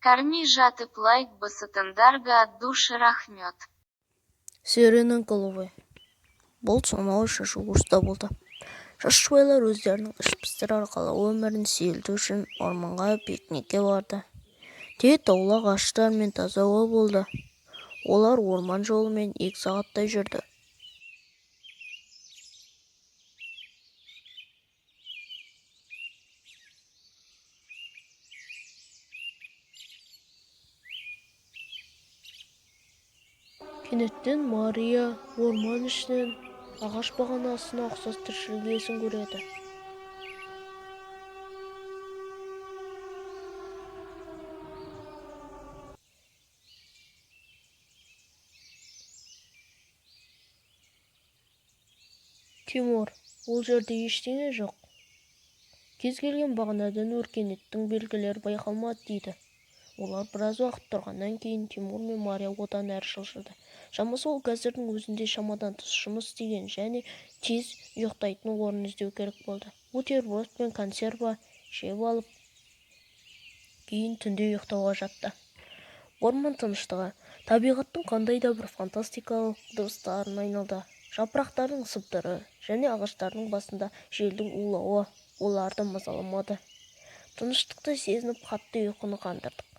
Карми жатып лайк басатындарға от души рахмет. Серінің головы. Бұл сонау шашуғышта болды. Шашуайлар өздерінің ішпістер арқылы өмірін сейілту үшін орманға пикникке барды. Таулы ағаштар мен таза ауа болды. Олар орман жолымен 2 сағаттай жүрді. Кенеттен Мария орман ішінен ағаш бағанасына ұқсас тіршілік иесін көреді. Тимур, ол жерде ештеңе жоқ. Кез келген бағанадан өркениеттің белгілері байқалмады дейді. Олар біраз уақыт тұрғаннан кейін Тимур мен Мария одан әрі жылжыды. Шамасы ол қазірдің өзінде шамадан тыс жұмыс істеген және тез ұйықтайтын орын іздеу керек болды. Бутерброд пен консерва жеп алып, кейін түнде ұйықтауға жатты. Орман тыныштығы табиғаттың қандай да бір фантастикалық дыбыстарын айналды. Жапырақтардың сыбдыры және ағаштардың басында желдің улауы оларды мазаламады. Тыныштықты сезініп қатты ұйқыны қандырдық.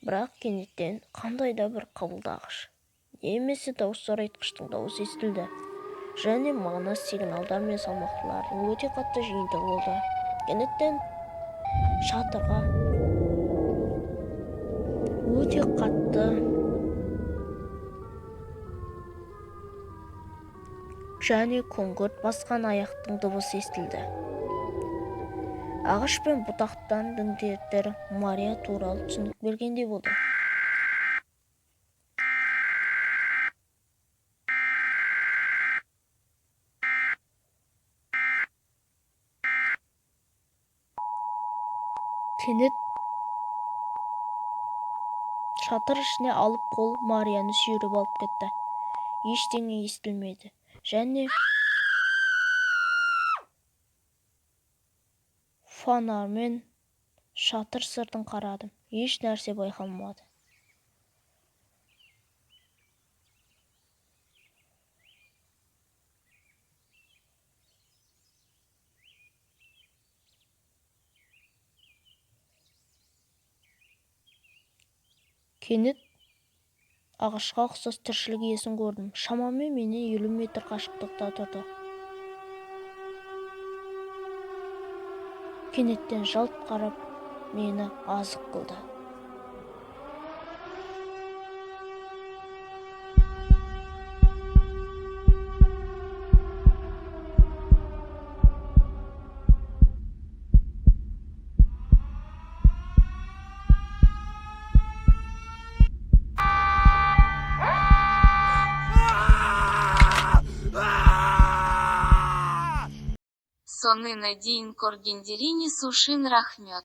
Бірақ кенеттен қандай да бір қабылдағыш немесе дауыстар айтқыштың дауысы естілді және мағынасыз сигналдар мен салмақтылардың өте қатты жиынтығы болды. Кенеттен шатырға өте қатты және күңгірт басқан аяқтың дыбысы естілді. Ағаш пен бұтақтан діңгектер Мария туралы түсінік бергендей болды. Кенет шатыр ішіне алып қол Марияны сүйреп алып кетті. Ештеңе естілмеді және фонармен шатыр сыртын қарадым. Еш нәрсе байқалмады. Кенет ағашқа ұқсас тіршілік иесін көрдім. Шамамен менен 50 метр қашықтықта тұрды. Кенеттен жалт қарап, мені азық қылды. Сонына дейін көргендеріне сушин рахмет.